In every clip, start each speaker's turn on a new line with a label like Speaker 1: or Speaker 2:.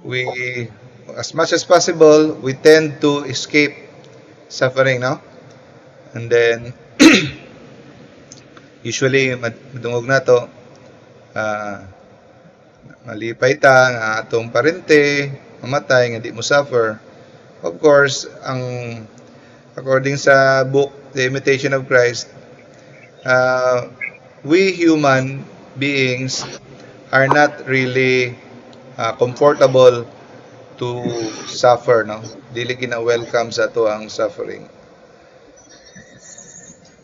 Speaker 1: we, as much as possible, we tend to escape suffering, no? And then, usually, madungog na to, ah, malipay ta, nga atong parente, mamatay, nga di mo suffer. Of course, according sa book, The Imitation of Christ, we human beings are not really comfortable to suffer, no? Dili gina-welcome sa to ang suffering.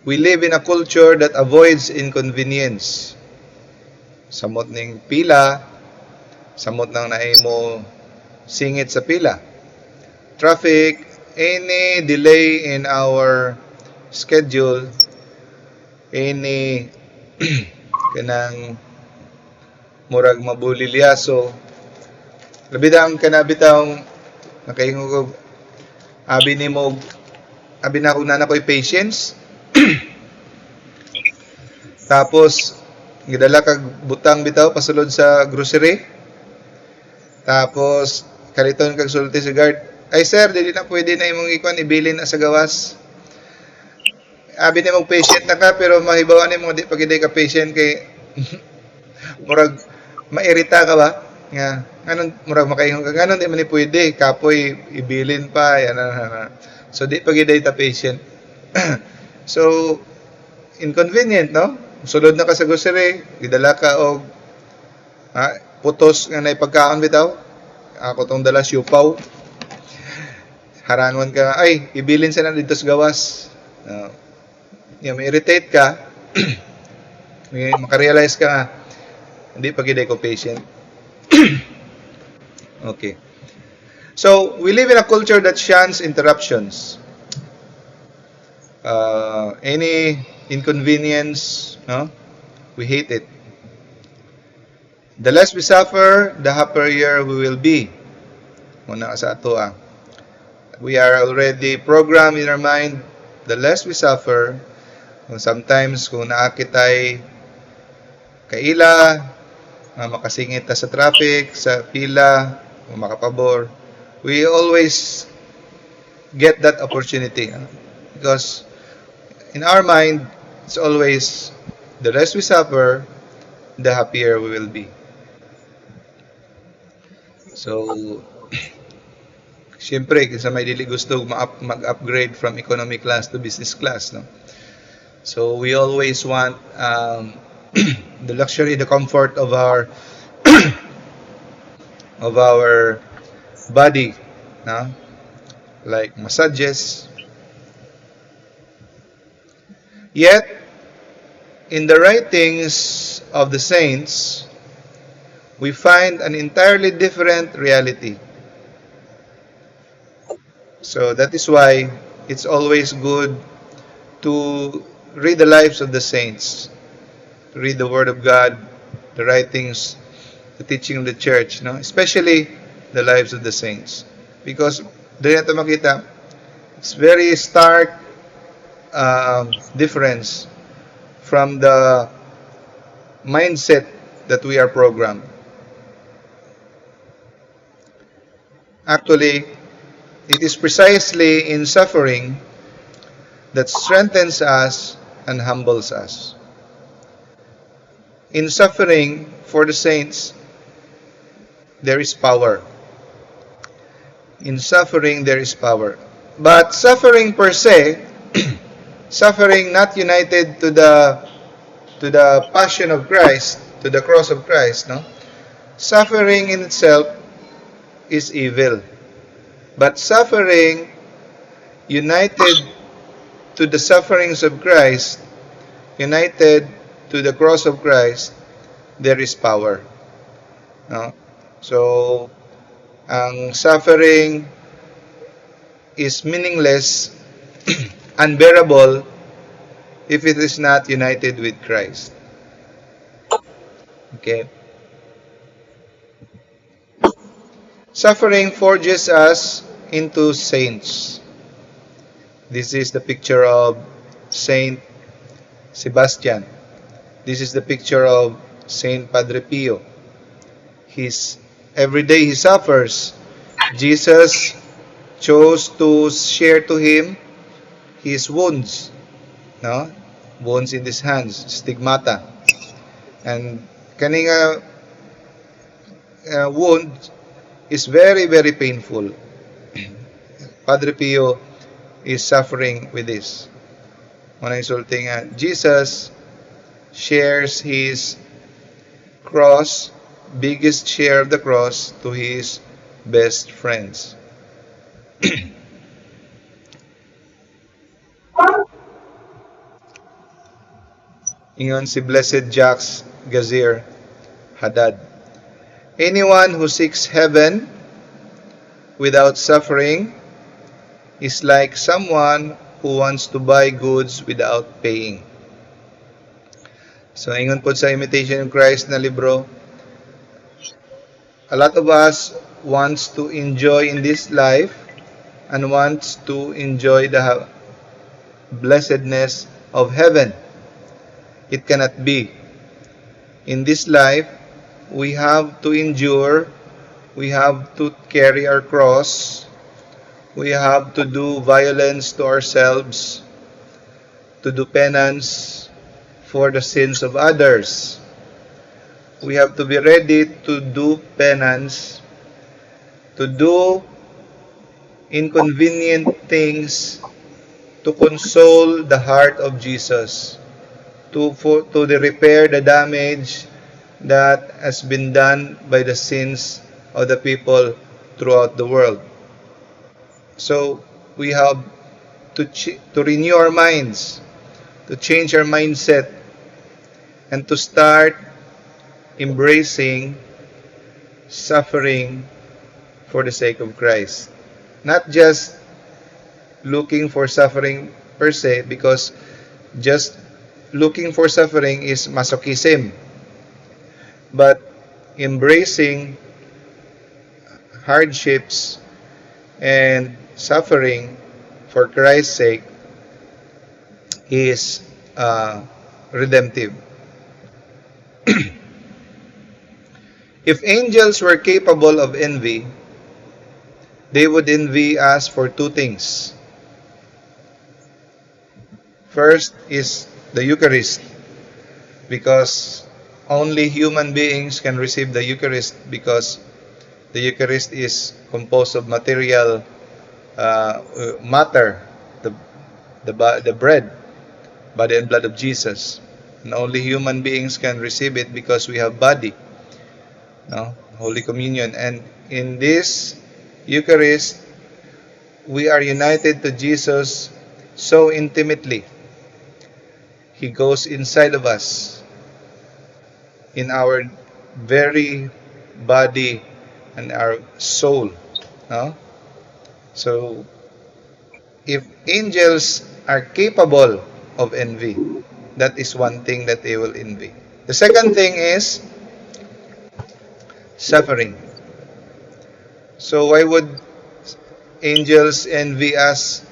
Speaker 1: We live in a culture that avoids inconvenience. Samot ning pila, samot nang naay mo singit sa pila. Traffic, any delay in our schedule, any kanang murag mabulilyaso, labi ang kanabitang nakaingon ko, abi na ako na ko'y patience. Tapos gidala kag butang bitaw pasulod sa grocery. Tapos kaliton kag sulti sa guard, ay sir, dili na pwede na imong ikuan ibilin na sa gawas. Abi ni mong patient na ka pero mahibawan nimo di pagiday ka patient kay murag mairita ka ba? Nga nganon murag makaingon ka nganon di man ni pwede kapoy ibilin pa yan. So di pagiday ta patient. So inconvenient, no? Sulod na ka sa grocery, gidala ka og putos nga nay pagkaon bitaw. Ako tong dala siupaw. Harangon ka, ay ibilin sa na dito sa gawas. Ma-irritate ka. Makarealize ka nga hindi pagiday ko patient. Okay. So, we live in a culture that shuns interruptions. Any inconvenience, no? We hate it. The less we suffer, the happier we will be. Muna sa ato we are already programmed in our mind, the less we suffer. Sometimes kung naakitay kaila, makasingit ta sa traffic, sa pila, makapabor, we always get that opportunity. Because in our mind, it's always the less we suffer, the happier we will be. So, siyempre, sa may dili gusto mag-upgrade from economy class to business class, no? So, we always want the luxury, the comfort of our of our body, no? Like massages. Yet, in the writings of the saints, we find an entirely different reality. So that is why it's always good to read the lives of the saints, to read the Word of God, the writings, the teaching of the church, no? Especially the lives of the saints. Because doon natin makita, it's very stark difference from the mindset that we are programmed. Actually, it is precisely in suffering that strengthens us and humbles us. In suffering for the saints, there is power. In suffering, there is power. But suffering per se, suffering not united to the passion of Christ, to the cross of Christ, no? Suffering in itself is evil. But suffering united to the sufferings of Christ, united to the cross of Christ, there is power. No? So, ang suffering is meaningless, unbearable, if it is not united with Christ. Okay? Suffering forges us into saints. This is the picture of Saint Sebastian. This is the picture of Saint Padre Pio. His every day he suffers, Jesus chose to share to him his wounds, no? Wounds in his hands, stigmata. And kaning wound is very, very painful. Padre Pio is suffering with this. Manang insulting Jesus shares his cross, biggest share of the cross, to his best friends. Ingon si Blessed Jacques Gazir Haddad. Anyone who seeks heaven without suffering is like someone who wants to buy goods without paying. So, ingon po sa Imitation of Christ na libro, a lot of us wants to enjoy in this life and wants to enjoy the blessedness of heaven. It cannot be. In this life, we have to endure, we have to carry our cross, we have to do violence to ourselves, to do penance for the sins of others. We have to be ready to do penance, to do inconvenient things to console the heart of Jesus, to repair the damage that has been done by the sins of the people throughout the world. So we have to renew our minds, to change our mindset, and to start embracing suffering for the sake of Christ. Not just looking for suffering per se, because just looking for suffering is masochism. But embracing hardships and suffering for Christ's sake is redemptive. If angels were capable of envy, they would envy us for two things. First is the Eucharist, because only human beings can receive the Eucharist, because the Eucharist is composed of material matter, the bread, body and blood of Jesus. And only human beings can receive it because we have body, no? Holy Communion. And in this Eucharist, we are united to Jesus so intimately. He goes inside of us, in our very body and our soul. No? So, if angels are capable of envy, that is one thing that they will envy. The second thing is suffering. So why would angels envy us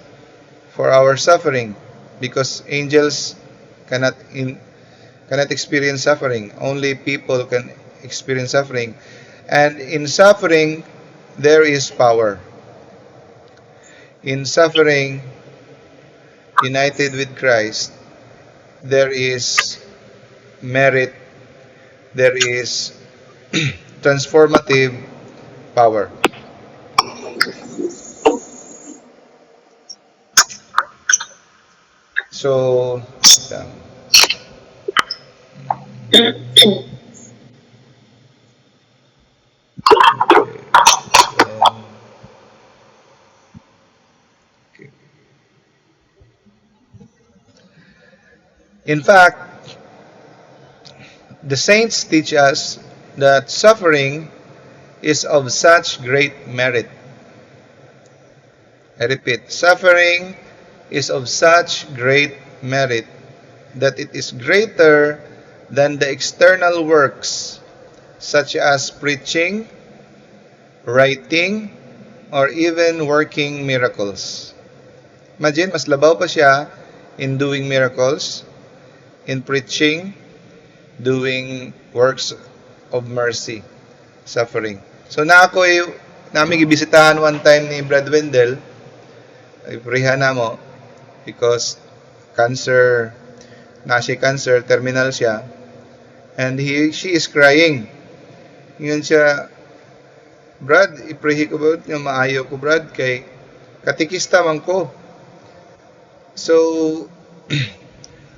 Speaker 1: for our suffering? Because angels cannot experience suffering. Only people can experience suffering. And in suffering, there is power. In suffering, united with Christ, there is merit, there is transformative power. So, in fact, the saints teach us that suffering is of such great merit. I repeat, suffering is of such great merit that it is greater than the external works such as preaching, writing, or even working miracles. Imagine, mas labaw pa siya in doing miracles, in preaching, doing works of mercy, suffering. So namin gibisitahan one time ni Brad Wendell, iprihan na mo, because cancer, terminal siya, and she is crying. Ngayon siya, Brad, iprihi ko ba nga maayo ko, Brad, kay katikista man ko. So,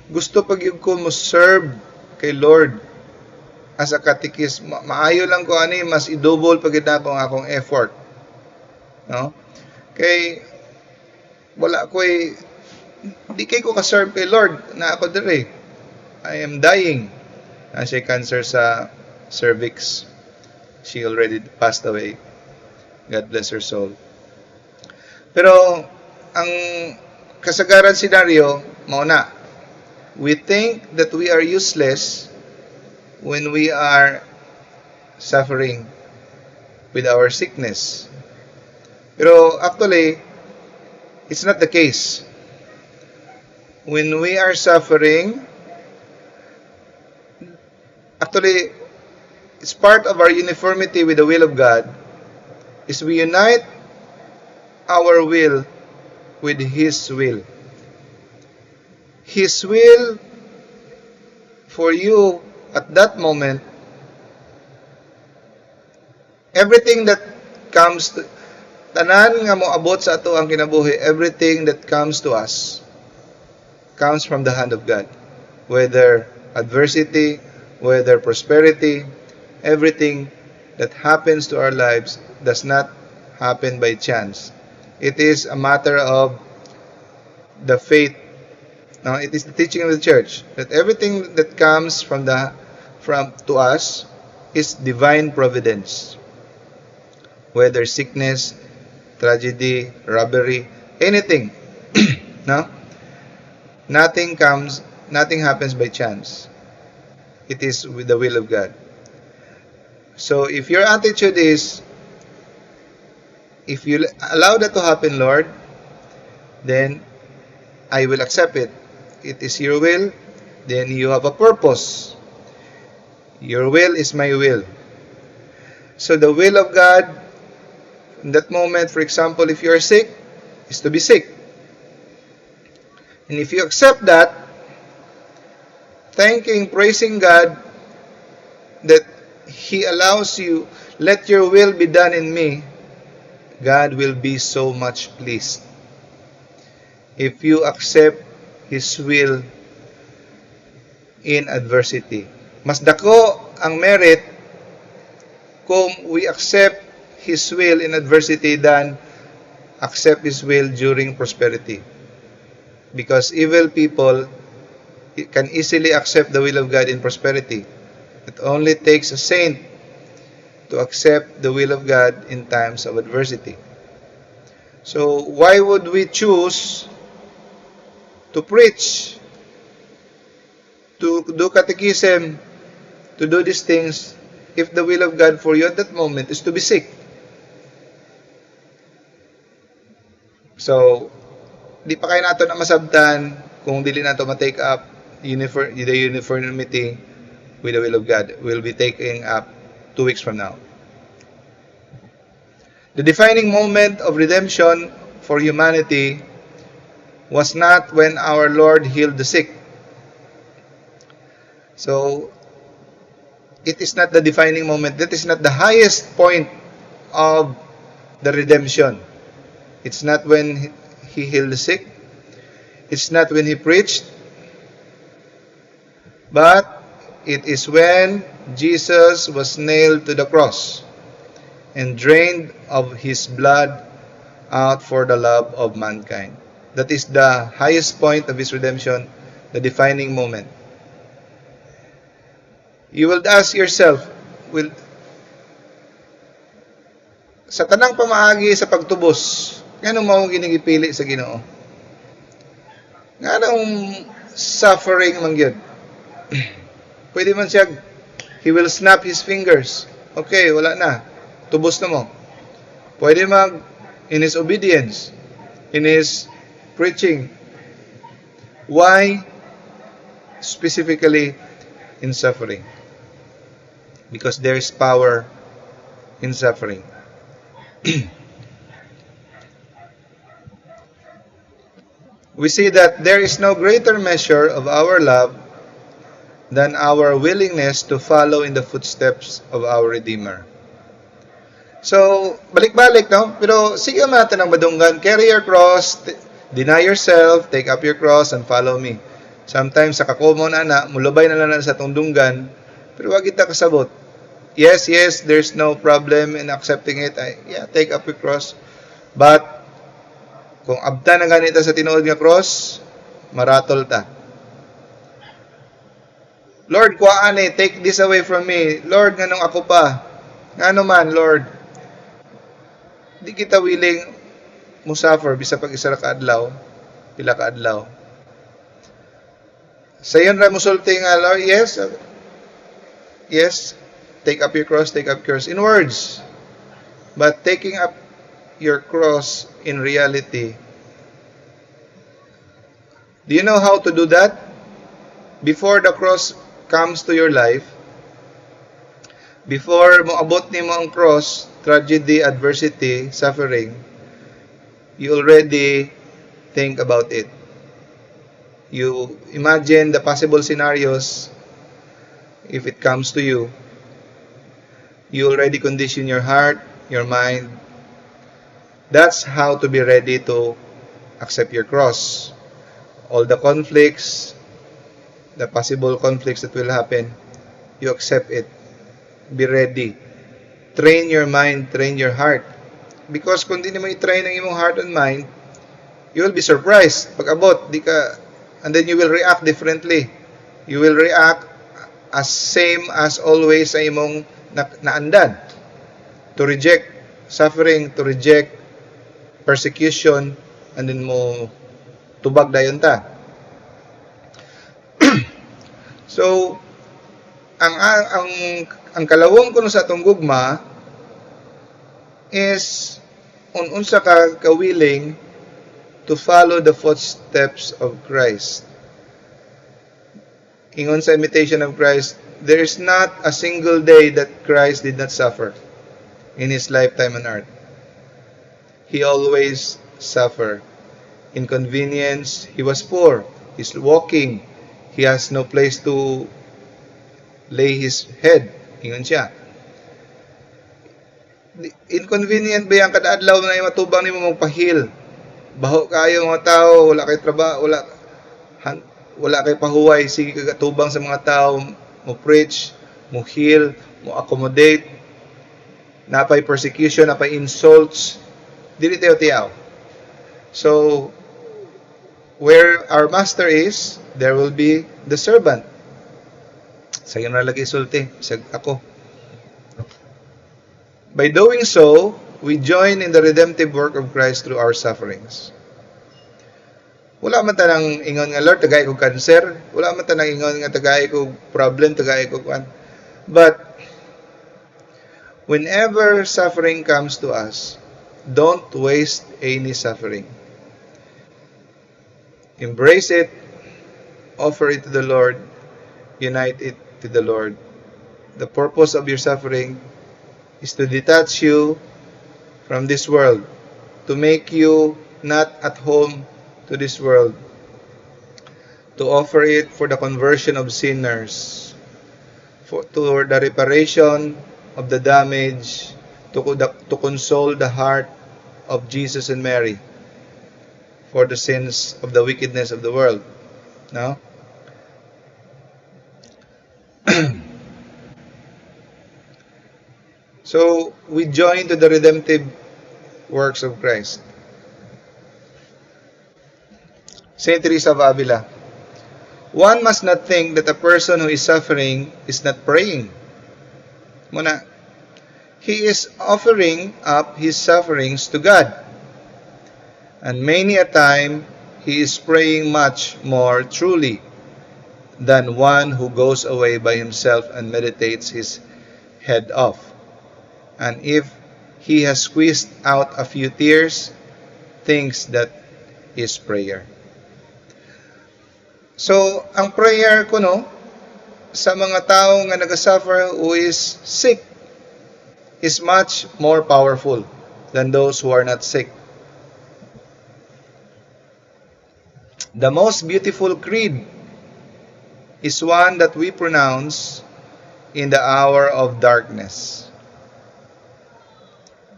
Speaker 1: gusto pag yung ko mo serve kay Lord as a katikist. Maayo lang ko ani, mas i-double pag akong effort. No? Kay, wala ko di kay ko ka-serve kay Lord na ako dire. I am dying. Siya cancer sa cervix. She already passed away. God bless her soul. Pero ang kasagaran scenario, mao na. We think that we are useless when we are suffering with our sickness. Pero actually, it's not the case. When we are suffering, actually, it's part of our uniformity with the will of God, is we unite our will with His will. His will for you at that moment, everything that comes to, tanan nga mo abot sa ato ang kinabuhi, everything that comes to us comes from the hand of God. Whether adversity, whether prosperity, everything that happens to our lives does not happen by chance. It is a matter of the faith. Now, it is the teaching of the church that everything that comes from to us is divine providence. Whether sickness, tragedy, robbery, anything. No? Nothing happens by chance. It is with the will of God. So if your attitude is, if you allow that to happen, Lord, then I will accept it. It is your will, then you have a purpose. Your will is my will. So the will of God, in that moment, for example, if you are sick, is to be sick. And if you accept that, praising God that He allows you, let your will be done in me, God will be so much pleased. If you accept His will in adversity. Mas dako ang merit kung we accept His will in adversity than accept His will during prosperity. Because evil people can easily accept the will of God in prosperity. It only takes a saint to accept the will of God in times of adversity. So why would we choose to preach, to do catechism, to do these things, if the will of God for you at that moment is to be sick? So, di pa kayo nato na masabtan kung dili nato ma-take up the uniformity with the will of God. We'll be taking up 2 weeks from now. The defining moment of redemption for humanity was not when our Lord healed the sick. So, it is not the defining moment. That is not the highest point of the redemption. It's not when He healed the sick. It's not when He preached. But it is when Jesus was nailed to the cross and drained of His blood out for the love of mankind. That is the highest point of His redemption, the defining moment. You will ask yourself, sa tanang pamaagi sa pagtubos, ngano mao ginigipili sa Ginoo? Nganong suffering man gyud? Pwede man siya, He will snap His fingers. Okay, wala na. Tubos na mo. Pwede in His obedience, in His preaching. Why specifically in suffering? Because there is power in suffering. We see that there is no greater measure of our love than our willingness to follow in the footsteps of our Redeemer. So, balik-balik, no? Pero sige natin ang madunggan. Carry your cross, deny yourself, take up your cross, and follow me. Sometimes, sa kakomon na, mulubay na lang sa tungdunggan, pero wag kita kasabot. Yes, there's no problem in accepting it. Take up your cross. But, kung abta na ganita sa tinuod nga cross, maratol ta. Lord, kuhaan take this away from me. Lord, nganong ako pa? Ngano man, Lord? Di kita willing musaffer bisa pag isa ka adlaw, pila ka adlaw. Sayon ra musulti nga, Lord, yes, take up your cross, in words. But taking up your cross in reality, do you know how to do that? Before the cross comes to your life, before mo abot ni mo ang cross, tragedy, adversity, suffering, you already think about it. You imagine the possible scenarios if it comes to you. You already condition your heart, your mind. That's how to be ready to accept your cross. All the conflicts, the possible conflicts that will happen, you accept it. Be ready. Train your mind, train your heart. Because kung di mo i-train ang imong heart and mind, you will be surprised. Pag abot, and then you will react differently. You will react as same as always sa imong naandan. To reject suffering, to reject persecution, and then mo tubag dayon ta. So, ang kalawom kuno sa atong gugma is unsa ka willing to follow the footsteps of Christ. Ingon sa imitation of Christ, there is not a single day that Christ did not suffer in His lifetime on earth. He always suffered. Inconvenience, He was poor. He's walking. He has no place to lay His head. Ingon siya. Inconvenient ba yan kada adlaw na matubang nimo magpahil? Baho kayo mga tao, wala kay trabaho, wala kay pahuway, sige kagatubang sa mga tao, mo preach, mo heal, mo accommodate, napay persecution, napay insults, dili tayo tiyaw. So, where our master is, there will be the servant. Sa na lagi sulti, sa ako. By doing so, we join in the redemptive work of Christ through our sufferings. Wala man tanang ingon nga, Lord, tagay ko cancer. Wala man tanang ingon nga, tagay ko problem, tagay ko kwan. But, whenever suffering comes to us, don't waste any suffering. Embrace it, offer it to the Lord, unite it to the Lord. The purpose of your suffering is to detach you from this world, to make you not at home to this world, to offer it for the conversion of sinners, for the reparation of the damage, to console the heart of Jesus and Mary for the sins of the wickedness of the world. No? So, we join to the redemptive works of Christ. Saint Teresa of Avila, one must not think that a person who is suffering is not praying. Muna, he is offering up his sufferings to God. And many a time, he is praying much more truly than one who goes away by himself and meditates his head off. And if he has squeezed out a few tears, thinks that is prayer. So, ang prayer ko sa mga tao nga nag-suffer who is sick, is much more powerful than those who are not sick. The most beautiful creed is one that we pronounce in the hour of darkness.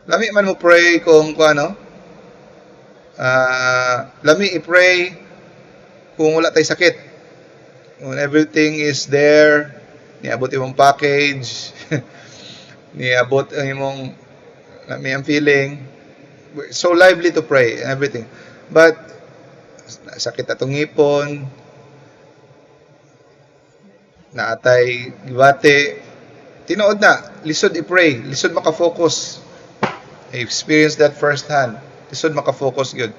Speaker 1: Lami man mo pray kung ano, lami i-pray kung wala tay sakit. When everything is there, niabot imong package, niabot ang imong lami ang feeling. So lively to pray and everything. But sakit atong ngipon, naatay gibate, tinuod na, lisod i-pray, lisod maka-focus. I experienced that firsthand. Lisod maka-focus good.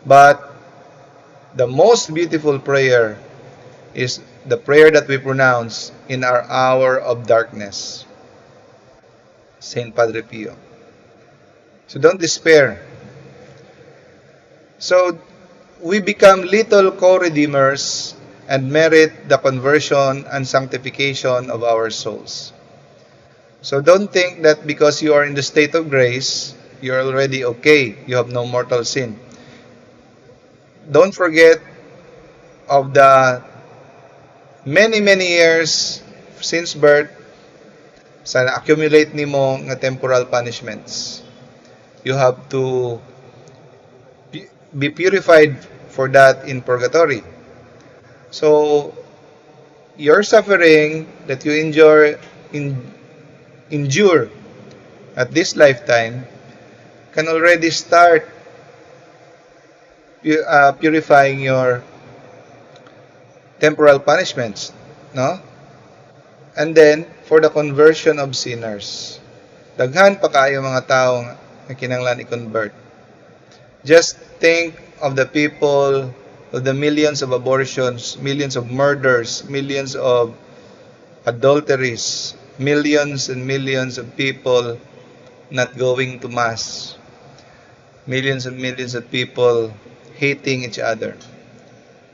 Speaker 1: But the most beautiful prayer is the prayer that we pronounce in our hour of darkness. Saint Padre Pio. So don't despair. So we become little co-redeemers and merit the conversion and sanctification of our souls. So don't think that because you are in the state of grace, you're already okay. You have no mortal sin. Don't forget of the many years since birth sa na-accumulate nimo nga temporal punishments. You have to be purified for that in purgatory. So your suffering that you endure at this lifetime can already start purifying your temporal punishments, no? And then for the conversion of sinners, daghan pa kaayo mga tao nga kinahanglan i-convert. Just think of the people, of the millions of abortions, millions of murders, millions of adulteries, millions and millions of people not going to mass, millions and millions of people hating each other.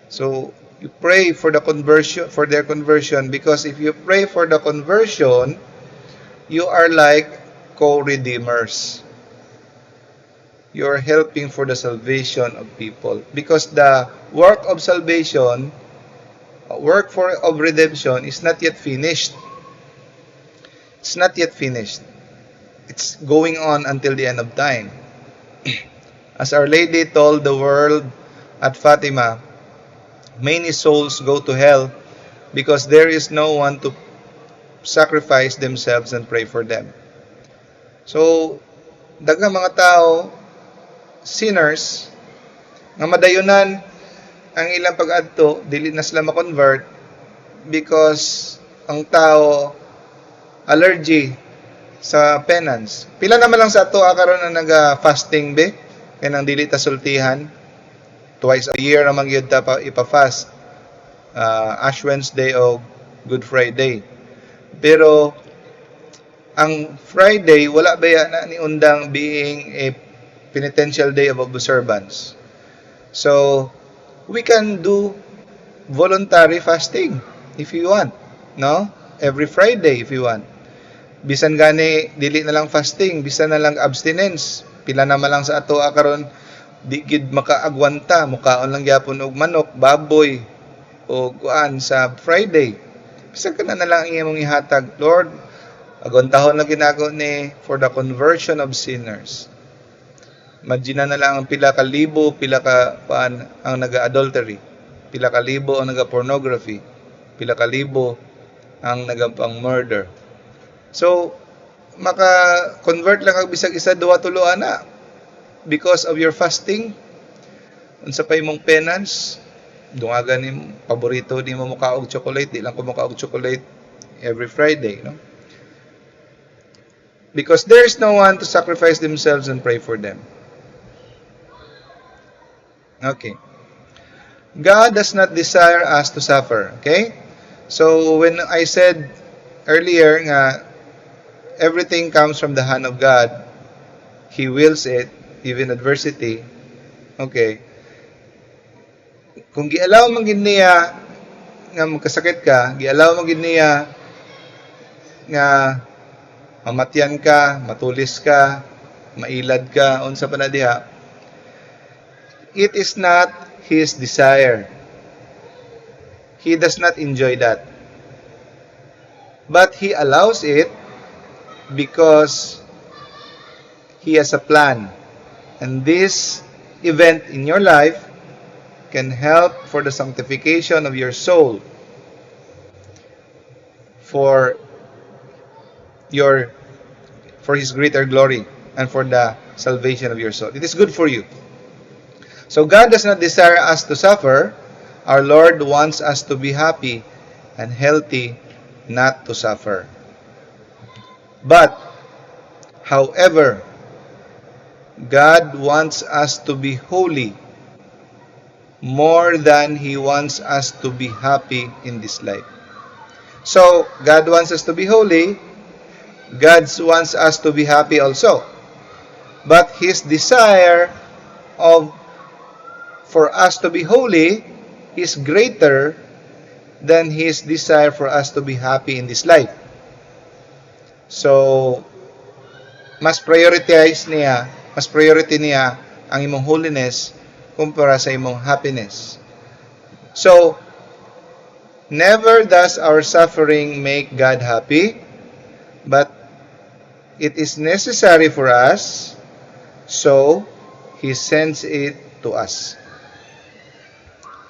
Speaker 1: So you pray for the conversion, for their conversion, because if you pray for the conversion, you are like co-redeemers. You are helping for the salvation of people, because the work of salvation, of redemption is not yet finished. It's not yet finished. It's going on until the end of time. As Our Lady told the world at Fatima, many souls go to hell because there is no one to sacrifice themselves and pray for them. So, daghang mga tao, sinners, nga madayunan ang ilang pag-adto, dili na sila ma-convert because ang tao allergy sa penance. Pila naman lang sa ato karon na naga-fasting be, kaya nang dili ta sultihan. Twice a year naman gyud ta ipa-fast. Ash Wednesday o Good Friday. Pero ang Friday wala ba na ni undang being a penitential day of observance. So we can do voluntary fasting if you want, no? Every Friday if you want. Bisan gani dili na lang fasting, bisan na lang abstinence. Pila naman lang sa ato karon di gid makaagwanta, mukaon lang gyapon og manok, baboy o kuan sa Friday. Bisan kana na lang imong ihatag, Lord, agwantahon lang ginago ni for the conversion of sinners. Imagine na lang ang pila ka libo, pila ka paan ang naga-adultery, pila ka libo ang naga-pornography, pila ka libo ang nagapang-murder. So, maka-convert lang ang bisag isa, duwa, tulo ana because of your fasting. Unsa pa imong penance, dungagan ni paborito ni mo mukaog chocolate, di lang ko mukaog chocolate every Friday, no? Because there is no one to sacrifice themselves and pray for them. Okay. God does not desire us to suffer, okay? So when I said earlier nga everything comes from the hand of God, He wills it, even adversity. Okay. Kung gialaw man gid niya nga magkasakit ka, gialaw man gid niya nga mamatyan ka, matulis ka, mailad ka, unsa pa na diha, it is not his desire. He does not enjoy that. But he allows it because he has a plan. And this event in your life can help for the sanctification of your soul, for his greater glory, and for the salvation of your soul. It is good for you. So God does not desire us to suffer. Our Lord wants us to be happy and healthy, not to suffer. But, however, God wants us to be holy more than He wants us to be happy in this life. So, God wants us to be holy. God wants us to be happy also. But His desire for us to be holy is greater than His desire for us to be happy in this life. So, mas priority niya ang imong holiness kumpara sa imong happiness. So, never does our suffering make God happy, but it is necessary for us, so He sends it to us.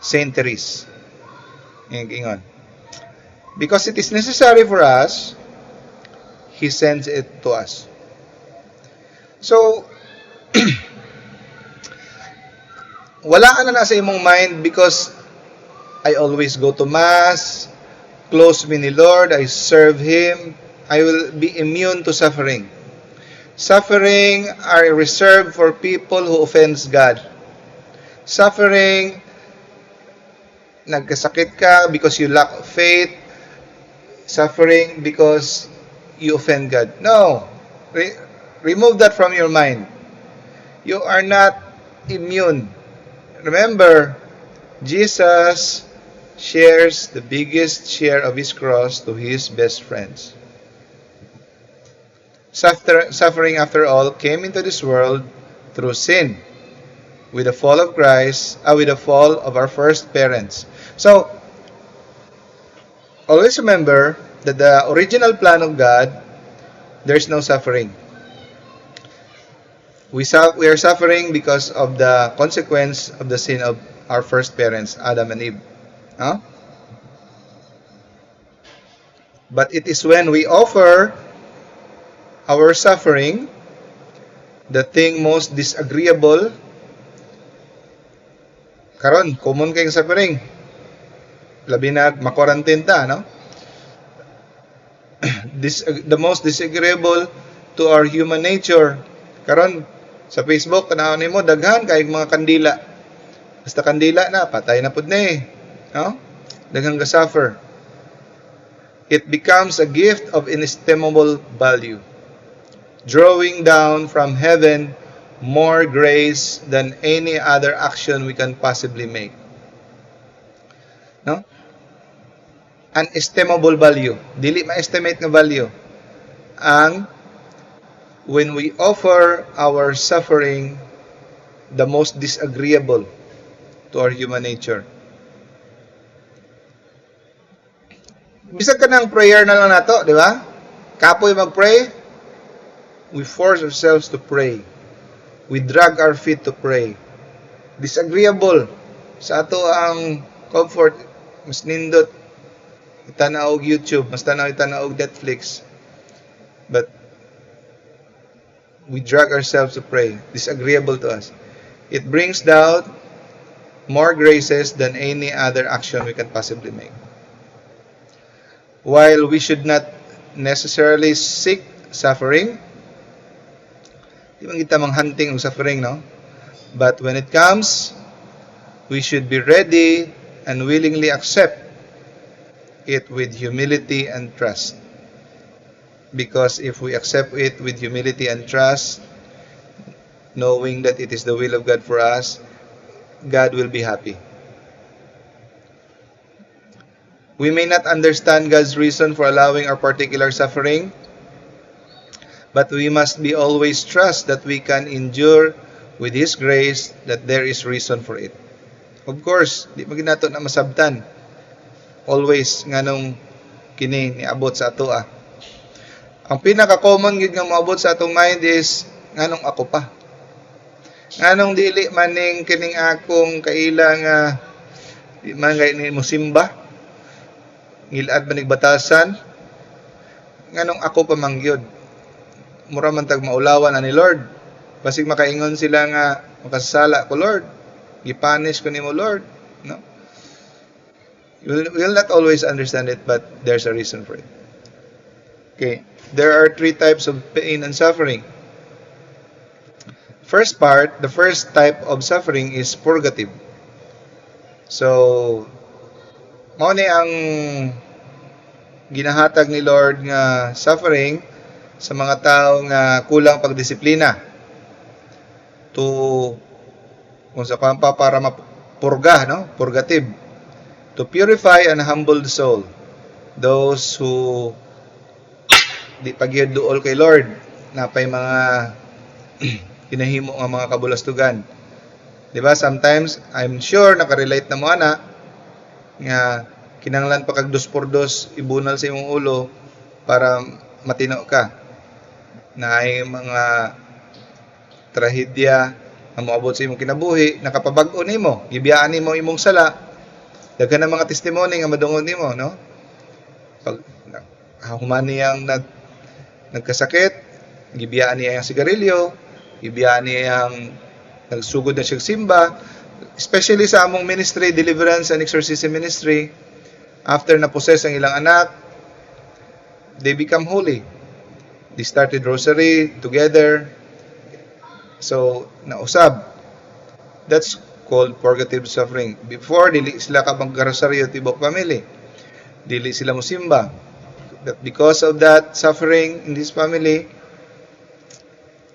Speaker 1: Saint Therese. Ingon. Because it is necessary for us, He sends it to us. So, wala ka na nasa imong mind because I always go to Mass, close me ni Lord, I serve Him, I will be immune to suffering. Suffering are reserved for people who offends God. Suffering, nagkasakit ka because you lack faith. Suffering because you offend God. No. Remove that from your mind. You are not immune. Remember, Jesus shares the biggest share of His cross to His best friends. Suffering, after all, came into this world through sin, with the fall of Christ, with the fall of our first parents. So, always remember that the original plan of God, there's no suffering. We are suffering because of the consequence of the sin of our first parents, Adam and Eve. Huh? But it is when we offer our suffering, the thing most disagreeable, karon common kayong suffering, labi na ma-quarantine ta, no? The most disagreeable to our human nature. Karon sa Facebook tanaw nimo daghan kay mga kandila. Basta kandila na patay na pud ni, no? Daghang ga suffer. It becomes a gift of inestimable value, drawing down from heaven more grace than any other action we can possibly make. No? Unestimable value. Dili ma-estimate nga value. Ang when we offer our suffering, the most disagreeable to our human nature. Bisag ka ng prayer na lang nato, di ba? Kapoy mag-pray, we force ourselves to pray. We drag our feet to pray. Disagreeable sa ato ang comfort, mas nindot itanaw og YouTube, mas itanaw og Netflix. But we drag ourselves to pray. Disagreeable to us. It brings down more graces than any other action we can possibly make. While we should not necessarily seek suffering, di man kita manghunting ng suffering, no? But when it comes, we should be ready and willingly accept it with humility and trust. Because if we accept it with humility and trust, knowing that it is the will of God for us, God will be happy. We may not understand God's reason for allowing our particular suffering, But we must be always trust that we can endure with His grace, that there is reason for it. Of course, di magin nato na masabtan. Always nganong kini niabot sa ato ah. Ang pinaka-common gid nga moabot sa atong mind is nganong ako pa. Nganong dili maning kining akong kaila nga di man gay ni musimba. Ngilad man batasan. Nganong ako pa mangyod. Mura man tag maulawan ani Lord. Basig makaingon sila nga makasala ko Lord. Gipanish ko nimo Lord, no? You will not always understand it, but there's a reason for it. Okay, there are 3 types of pain and suffering. The first type of suffering is purgative. So, mao ni ang ginahatag ni Lord nga suffering sa mga tao nga kulang pagdisiplina to kung sa kampa para mapurga, no? Purgative. To purify and humble the soul. Those who di pagyud duol kay Lord, napay mga kinahimo nga mga kabulastugan. Di ba? Sometimes, I'm sure nakarelate na mo ana nga kinanglan pa kag 2x2 ibunal sa imong ulo para matino ka. Na ay mga trahedya ang moabot sa imong kinabuhi, nakapabag-o nimo, gibiyaan nimo imong sala. Daghan na mga testimony nga madungog nimo, no? Pag human niyang nagkasakit, gibiyaan niya ang sigarilyo, gibiyaan niya ang nagsugod na siya simba, especially sa among ministry, deliverance and exorcism ministry. After na-possess ang ilang anak, they become holy. They started rosary together. So, nausab. That's called purgative suffering. Before, dili sila kapag-rosaryo tibok family. Dili sila musimba. But because of that suffering in this family,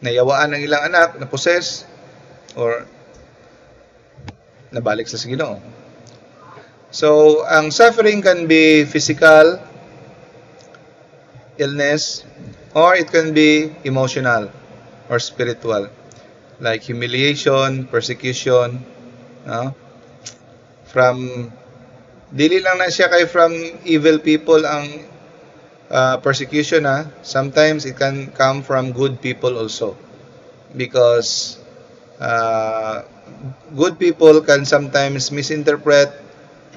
Speaker 1: nayawaan ang ilang anak, na-possess, or nabalik sa Ginoo. So, ang suffering can be physical illness, or it can be emotional or spiritual. Like humiliation, persecution, no? From dili lang na siya kay from evil people ang persecution ha. Sometimes it can come from good people also, because good people can sometimes misinterpret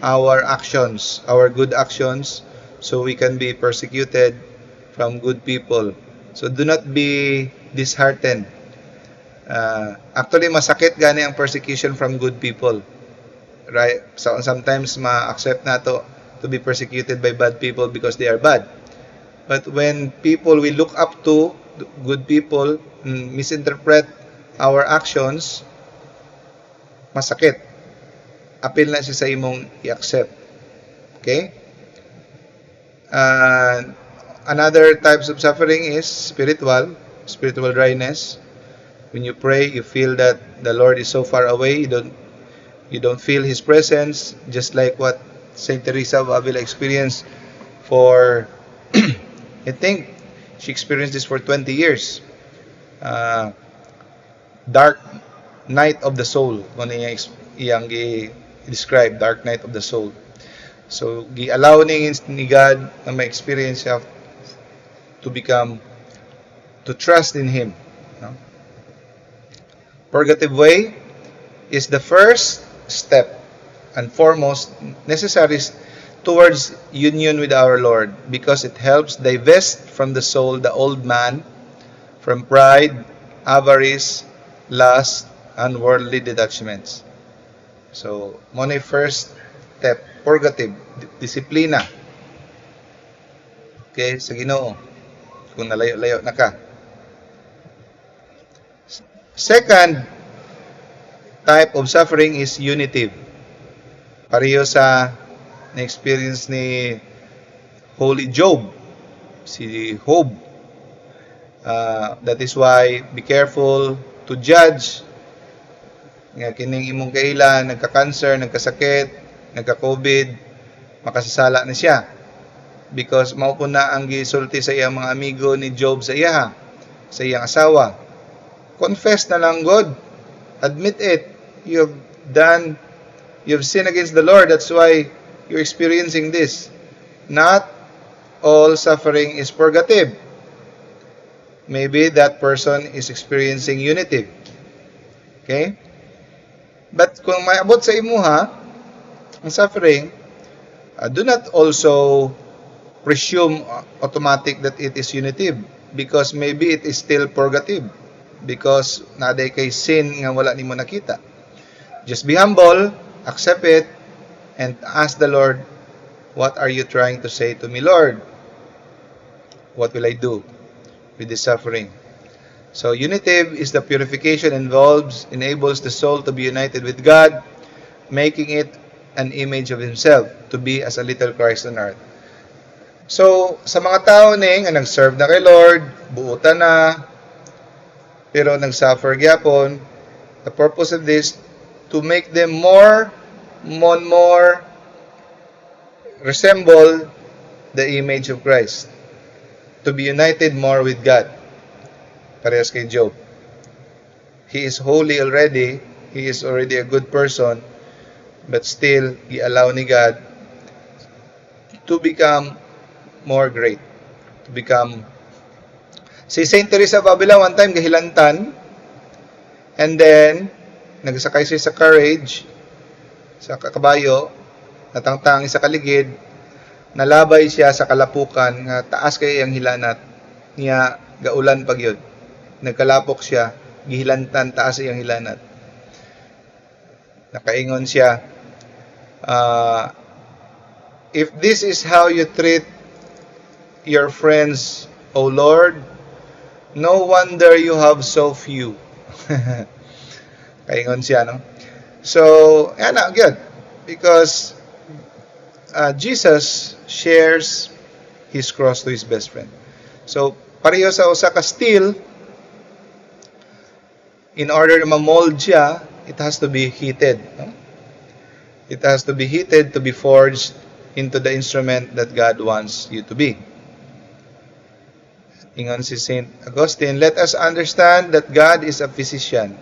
Speaker 1: our actions, our good actions, so we can be persecuted from good people. So do not be disheartened. Actually, masakit gani ang persecution from good people. Right? So sometimes ma-accept nato to be persecuted by bad people because they are bad. But when people we look up to, good people, misinterpret our actions, masakit. Apil na siya sa imong i-accept. Okay? Another types of suffering is spiritual dryness. When you pray, you feel that the Lord is so far away, you don't feel His presence, just like what Saint Teresa of Avila experienced for I think she experienced this for 20 years. Dark night of the soul, kung iyang i-describe, dark night of the soul. So, gi-allow ni God na ma-experience siya to trust in Him. No? Purgative way is the first step and foremost necessary towards union with our Lord, because it helps divest from the soul the old man from pride, avarice, lust, and worldly detachments. So, muna first step, purgative, disiplina. Okay, sa Ginoo, kung nalayo-layo na ka. Second type of suffering is unitive. Pareho sa na-experience ni Holy Job, si Job. That is why, be careful to judge. Nga kining imong kaila, nagka-cancer, nagkasakit, nagka-COVID, makasasala na siya. Because mao po na ang gisulti sa iyang mga amigo ni Job sa iya. sa iyang asawa. Confess na lang, God. Admit it. You've sinned against the Lord. That's why you're experiencing this. Not all suffering is purgative. Maybe that person is experiencing unitive. Okay? But kung maabot sa imuha, ang suffering, do not also presume automatic that it is unitive, because maybe it is still purgative, because naday kay sin nga wala nimo nakita. Just be humble, accept it, and ask the Lord, what are you trying to say to me, Lord? What will I do with this suffering? So unitive is the purification enables the soul to be united with God, making it an image of Himself, to be as a little Christ on earth. So, sa mga tao nga nag-serve na kay Lord, buutan na, pero nag-suffer gyapon, the purpose of this, to make them more resemble the image of Christ, to be united more with God. Parehas kay Job. He is holy already, he is already a good person, but still, i-allow ni God to become more great. To become... Si Saint Teresa of Avila, one time, gahilantan, and then, nagsakay siya sa carriage, sa kabayo, natangtangi sa kaligid, nalabay siya sa kalapukan, nga taas kay ang hilanat, niya gaulan pag yun. Nagkalapok siya, gihilantan, taas iyang hilanat. Nakaingon siya, if this is how you treat your friends, O Lord, no wonder you have so few. Kaingon siya, no? So, yan na, good. Because Jesus shares His cross to His best friend. So, pareho sa usa ka steel, in order na ma-mold siya, it has to be heated. No? It has to be heated to be forged into the instrument that God wants you to be. Ingon si St. Augustine, let us understand that God is a physician,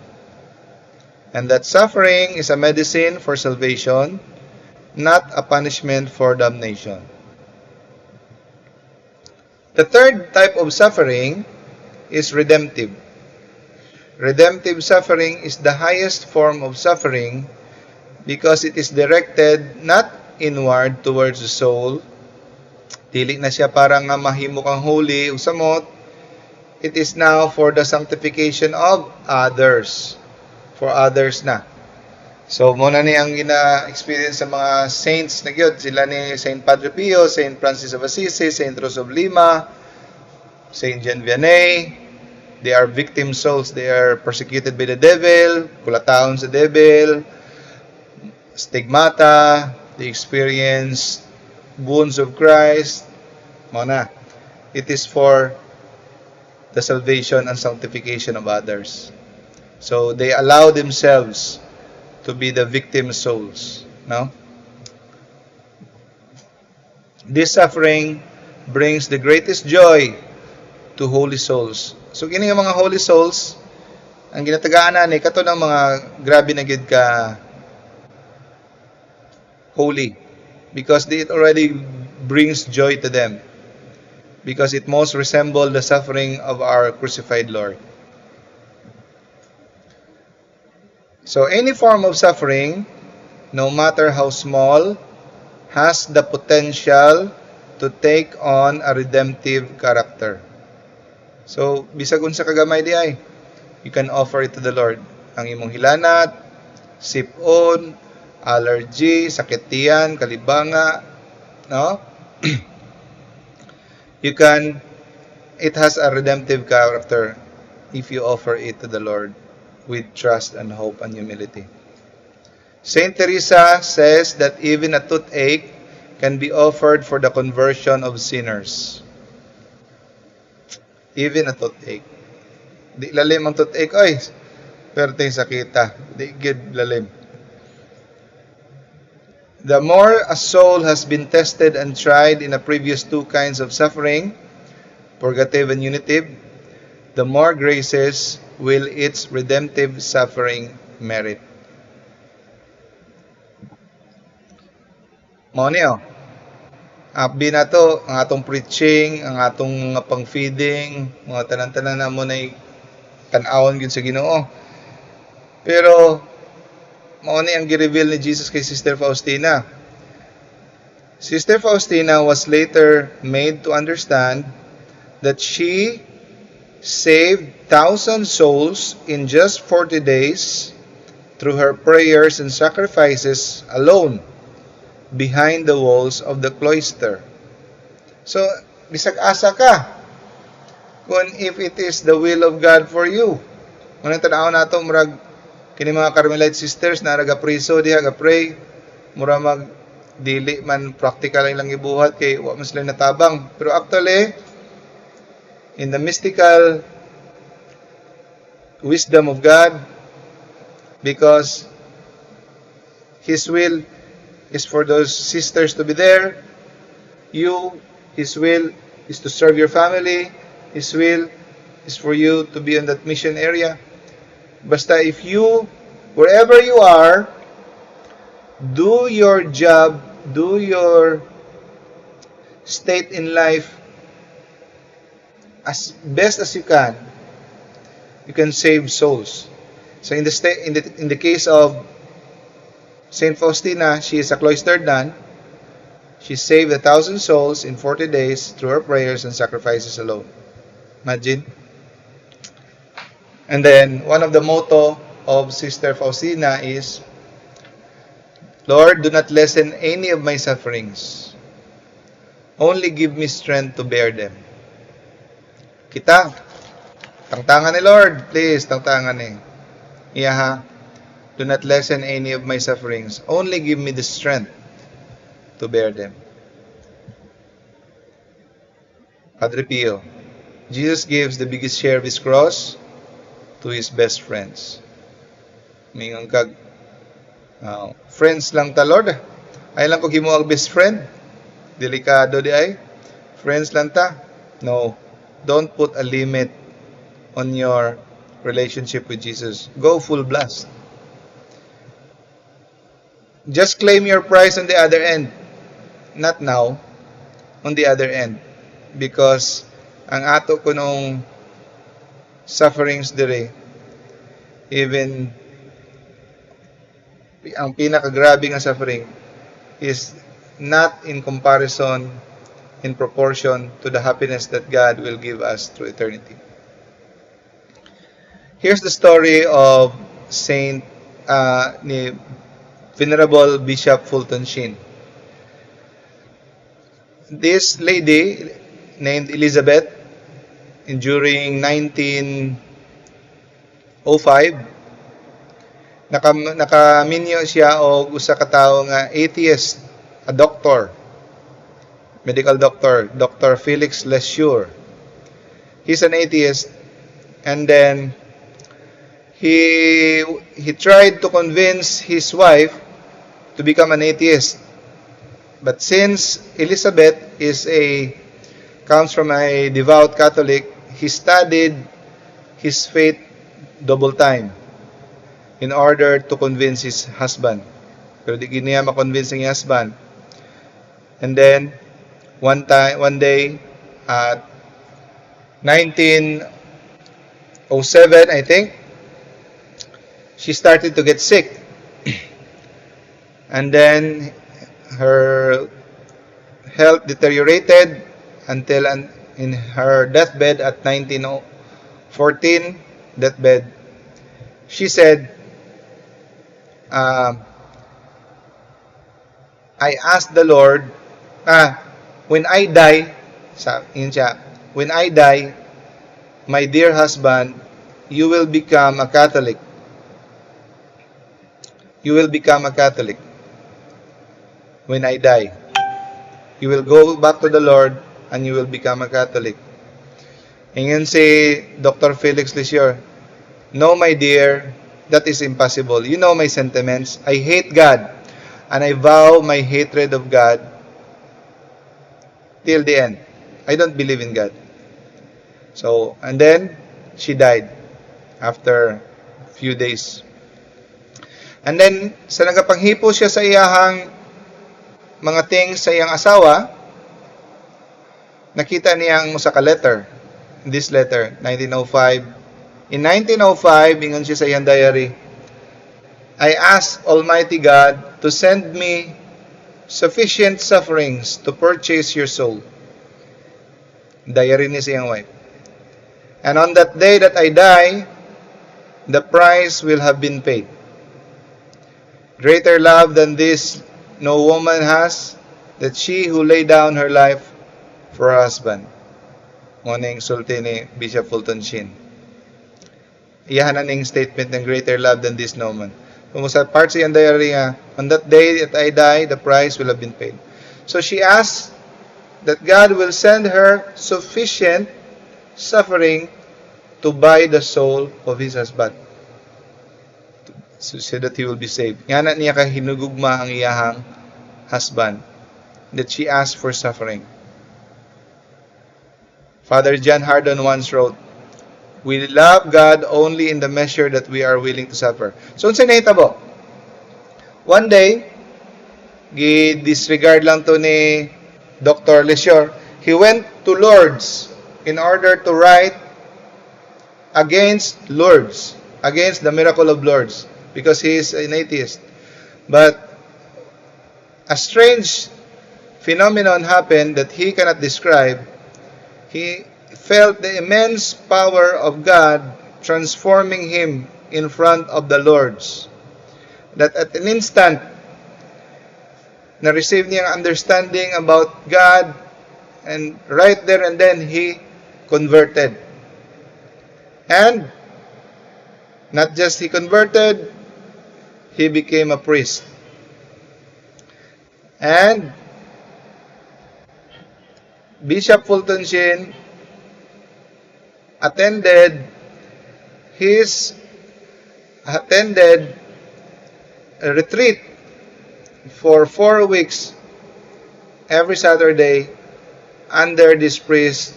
Speaker 1: and that suffering is a medicine for salvation, not a punishment for damnation. The third type of suffering is redemptive. Redemptive suffering is the highest form of suffering because it is directed not inward towards the soul. Dili na siya parang nga mahimo kang holy o samot. It is now for the sanctification of others. For others na. So, muna ni ang gina-experience sa mga saints na gyud. Sila ni Saint Padre Pio, Saint Francis of Assisi, Saint Rose of Lima, Saint Jean Vianney. They are victim souls. They are persecuted by the devil, kulataon sa devil, stigmata. They experience wounds of Christ. Muna. It is for the salvation and sanctification of others. So, they allow themselves to be the victim souls. No? This suffering brings the greatest joy to holy souls. So, kini nga mga holy souls, ang ginatagaan na ni, kato ng mga grabe na gid ka holy. Because it already brings joy to them. Because it most resembles the suffering of our crucified Lord. So, any form of suffering, no matter how small, has the potential to take on a redemptive character. So, bisag unsa kagamay di ay, you can offer it to the Lord. Ang imong hilanat, sipon, allergy, sakit tiyan, kalibanga, no? It has a redemptive character if you offer it to the Lord with trust and hope and humility. Saint Teresa says that even a toothache can be offered for the conversion of sinners. Even a toothache. Di lalim ang toothache. Oy, perte sakita. Di gid lalim. The more a soul has been tested and tried in the previous two kinds of suffering, purgative and unitive, the more graces will its redemptive suffering merit. Mao niyo. Abi na to, ang atong preaching, ang atong mga pang-feeding, mga tanan-tanan na mo na tan-awon gyud sa Ginoo. Pero mao ni ang gi-reveal ni Jesus kay Sister Faustina. Sister Faustina was later made to understand that she saved 1,000 souls in just 40 days through her prayers and sacrifices alone behind the walls of the cloister. So, bisag asa ka kung if it is the will of God for you. Unang tanaw nato murag kini mga Carmelite sisters na nagapriso diha ga-pray, mura mag dili man practical lang ibuhat kay wa man sila natabang. Pero actually, in the mystical wisdom of God, because His will is for those sisters to be there, His will is to serve your family, His will is for you to be in that mission area. Basta if you, wherever you are, do your job, do your state in life as best as you can save souls. So in the case of Saint Faustina, she is a cloistered nun. She saved 1,000 souls in 40 days through her prayers and sacrifices alone. Imagine. And then one of the motto of Sister Faustina is, Lord, do not lessen any of my sufferings. Only give me strength to bear them. Kita, tangtangan ni Lord. Please, tangtangan ni. Iyaha, do not lessen any of my sufferings. Only give me the strength to bear them. Padre Pio, Jesus gives the biggest share of His cross to His best friends. Mingang kag, friends lang ta Lord. Ay lang ko gimo ang best friend. Delikado di ay. Friends lang ta. No. Don't put a limit on your relationship with Jesus. Go full blast. Just claim your prize on the other end. Not now. On the other end. Because ang ato ko nung sufferings dire, even ang pinakagrabe nga suffering is not in comparison, in proportion to the happiness that God will give us through eternity. Here's the story of ni Venerable Bishop Fulton Sheen. This lady named Elizabeth, during 1905, nakaminyo siya og usa ka tawo nga atheist, a doctor, medical doctor, Dr. Felix Lesure. He's an atheist, and then he tried to convince his wife to become an atheist. But since Elizabeth comes from a devout Catholic, he studied his faith double time in order to convince his husband. Pero di niya ma-convince ang husband. And then one day at 1907, I think, she started to get sick. And then her health deteriorated until in her deathbed at 1914 deathbed, she said, I asked the Lord, when I die, when I die, my dear husband, you will become a Catholic. You will become a Catholic when I die. You will go back to the Lord and you will become a Catholic. And yun si Dr. Felix Lesure, no, my dear, that is impossible. You know my sentiments. I hate God, and I vow my hatred of God till the end. I don't believe in God. So, and then she died after a few days. And then, sa nagapanghipo siya sa iyahang mga things sa iyang asawa, nakita niya ang usa ka letter. In this letter, 1905. In 1905, ingon siya sa iyang diary, I ask Almighty God to send me sufficient sufferings to purchase your soul. Diary ni sa iyang wife. And on that day that I die, the price will have been paid. Greater love than this no woman has, that she who lay down her life for her husband. Ngunit sulti ni Bishop Fulton Sheen. Iyahan na ning statement ng greater love than this no man. Kung sa part sa iyang diary nga, on that day that I die, the price will have been paid. So she asked that God will send her sufficient suffering to buy the soul of his husband. So that he will be saved. Nga na niya kahinugugma ang iyahang husband. That she asked for suffering. Father John Hardon once wrote, we love God only in the measure that we are willing to suffer. So, unsa nahitabo? One day, disregard lang to ni Dr. Leshore. He went to Lourdes in order to write against Lourdes, against the miracle of Lourdes, because he is an atheist. But a strange phenomenon happened that he cannot describe. He felt the immense power of God transforming him in front of the Lourdes. That at an instant, na-receive niya ang understanding about God, and right there and then, he converted. And, not just he converted, he became a priest. And, Bishop Fulton Sheen attended a retreat for 4 weeks every Saturday under this priest,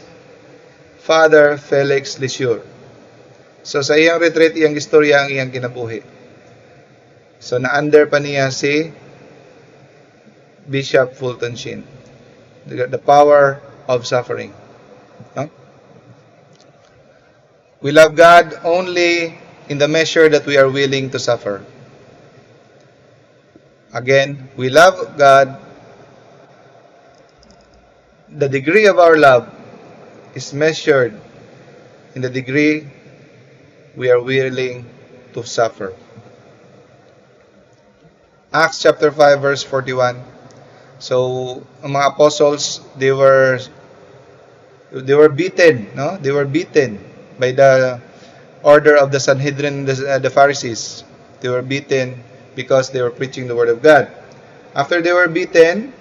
Speaker 1: Father Felix Leshore. So sa iyang retreat, iyang istorya ang iyang kinabuhi. So na-under pa niya si Bishop Fulton Sheen. The power of suffering. No? We love God only in the measure that we are willing to suffer. Again, we love God. The degree of our love is measured in the degree we are willing to suffer. Acts chapter 5 verse 41. So, ang mga apostles, they were beaten, no? They were beaten by the order of the Sanhedrin, the Pharisees. They were beaten because they were preaching the word of God. After they were beaten,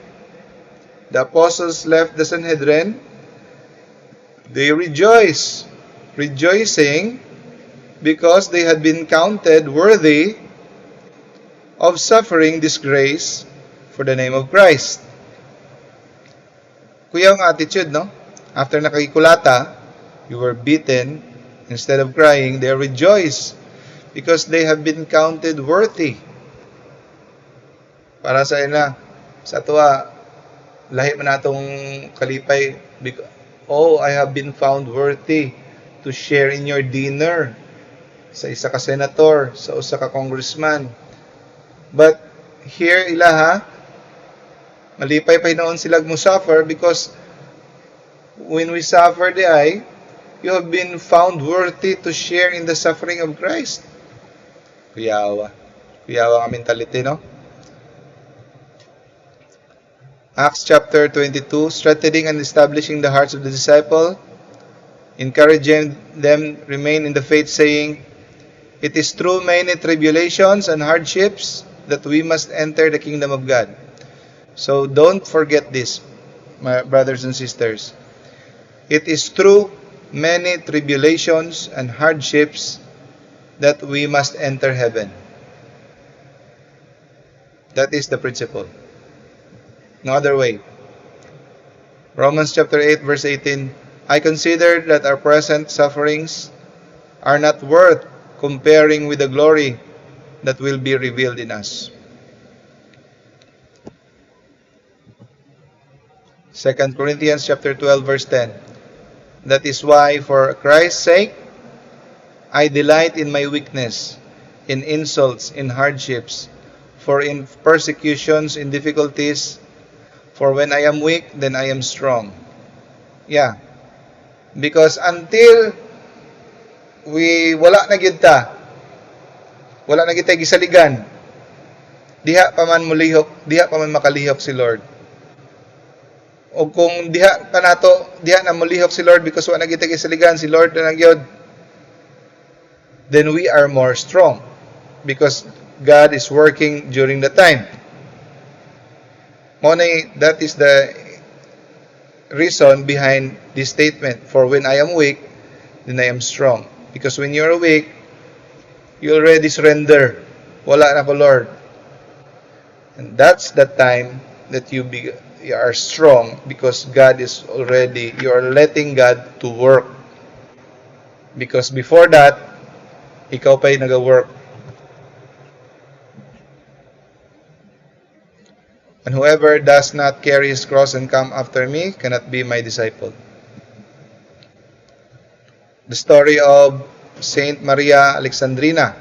Speaker 1: the apostles left the Sanhedrin. They rejoicing because they had been counted worthy of suffering disgrace for the name of Christ. Kuya ang attitude, no? After nakakikulata, you were beaten, instead of crying, they rejoice because they have been counted worthy. Para sa ina, sa tuwa, lahi man natong kalipay, oh, I have been found worthy to share in your dinner sa isa ka senator, sa usa ka congressman. But here ilaha, malipay pa noon sila mo suffer because when we suffer you have been found worthy to share in the suffering of Christ. Kuyawa ang mentality, no? Acts chapter 22, strengthening and establishing the hearts of the disciple, encouraging them remain in the faith, saying, it is through many tribulations and hardships that we must enter the kingdom of God. So don't forget this, my brothers and sisters. It is through many tribulations and hardships that we must enter heaven. That is the principle. No other way. Romans chapter 8 verse 18, I consider that our present sufferings are not worth comparing with the glory that will be revealed in us. 2 Corinthians chapter 12 verse 10. That is why for Christ's sake I delight in my weakness, in insults, in hardships, for in persecutions, in difficulties, for when I am weak, then I am strong. Yeah. Because until wala na gyud ta, wala na gyud ta gisaligan, diha pa man makalihok si Lord. O kung diha na mulihok si Lord because wala na gyud ta gisaligan, si Lord na gyud, then we are more strong because God is working during the time. That is the reason behind this statement. For when I am weak, then I am strong. Because when you are weak, you already surrender. Wala na ko, Lord. And that's the time that you are strong because you are letting God to work. Because before that, ikaw pa'y nag-work. And whoever does not carry his cross and come after me cannot be my disciple. The story of Saint Maria Alexandrina.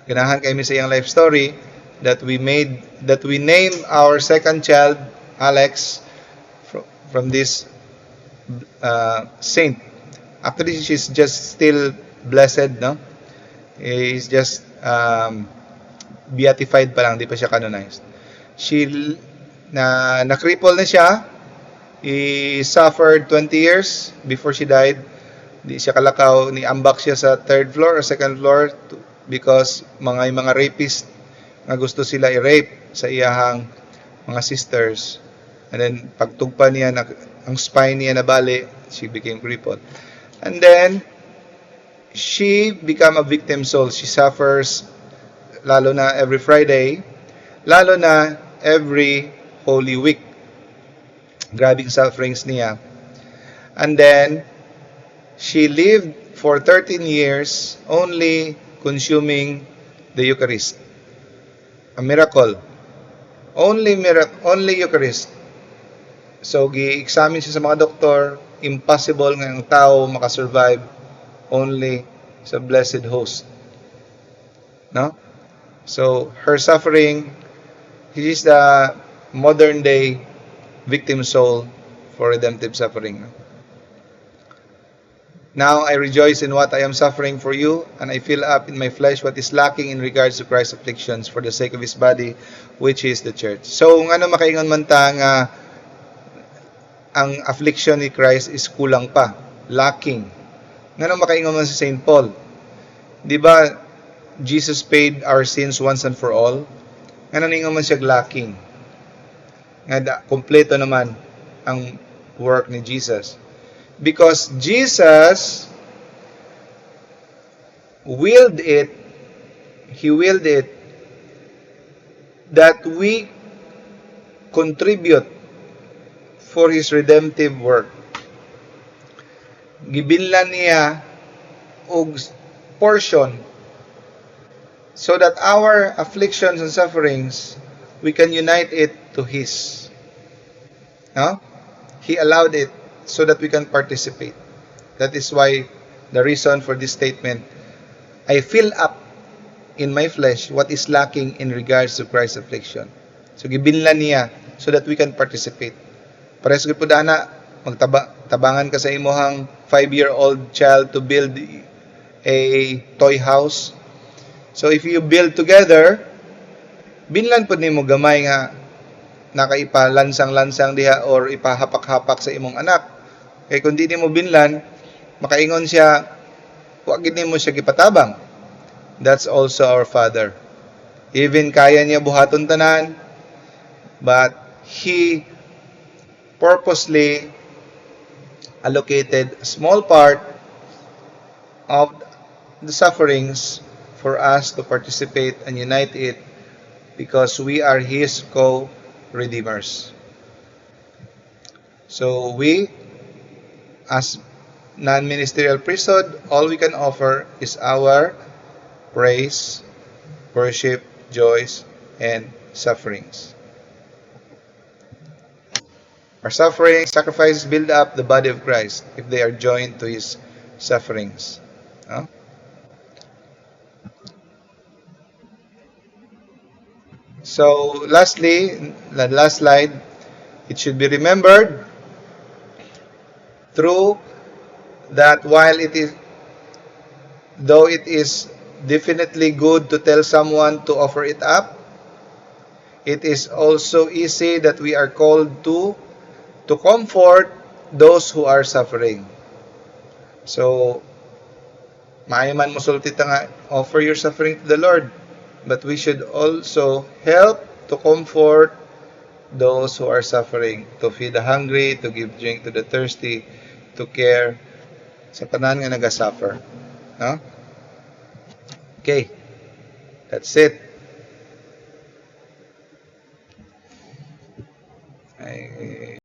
Speaker 1: Ganahan kay mi sa iyang life story that we named our second child Alex from this saint. Actually, she's just still blessed, no? He's just beatified pa lang, di pa siya canonized. Na-cripple na siya. He suffered 20 years before she died. Di siya kalakaw, ni-ambak siya sa third floor or second floor because mga rapist nga gusto sila i-rape sa iyahang mga sisters. And then, pagtugpa niya, ang spine niya nabali, she became crippled. And then, she became a victim soul. She suffers lalo na every Friday, lalo na every Holy Week. Grabing sufferings niya. And then, she lived for 13 years only consuming the Eucharist. A miracle. Only Eucharist. So, gi-examine siya sa mga doktor, impossible nga ang tao makasurvive only sa Blessed Host. No? So, her suffering, he is the modern day victim soul for redemptive suffering. Now I rejoice in what I am suffering for you, and I fill up in my flesh what is lacking in regards to Christ's afflictions for the sake of His body, which is the church. So, ngano makaingon man ta nga ang affliction ni Christ is kulang pa, lacking. Ngano makaingon man si St. Paul? Di ba, Jesus paid our sins once and for all? Ngano ningon man siya lacking? Nga kompleto naman ang work ni Jesus. Because Jesus willed it, He willed it that we contribute for His redemptive work. Gibinlan niya og portion so that our afflictions and sufferings, we can unite it to His. No? He allowed it so that we can participate. That is why the reason for this statement, I fill up in my flesh what is lacking in regards to Christ's affliction. So gibinlan niya so that we can participate. Pares gid pud ana tabangan ka sa imuhang 5-year-old child to build a toy house. So if you build together, binlan pud nimo gamay nga nakaipa-lansang-lansang diha or ipahapak-hapak sa imong anak. Kaya kung di mo binlan, makaingon siya, wag gid nimo siya gipatabang. That's also our Father. Even kaya niya buhaton tanan, but He purposely allocated a small part of the sufferings for us to participate and unite it because we are His co-redeemers. So we, as non-ministerial priesthood, all we can offer is our praise, worship, joys, and sufferings. Our suffering sacrifices build up the body of Christ if they are joined to His sufferings. No? So, lastly, the last slide, it should be remembered through that though it is definitely good to tell someone to offer it up, it is also easy that we are called to comfort those who are suffering. So, maayo man musulti ta nga, offer your suffering to the Lord. But we should also help to comfort those who are suffering, to feed the hungry, to give drink to the thirsty, to care sa tanan nga nagasuffer. No? Okay, that's it. I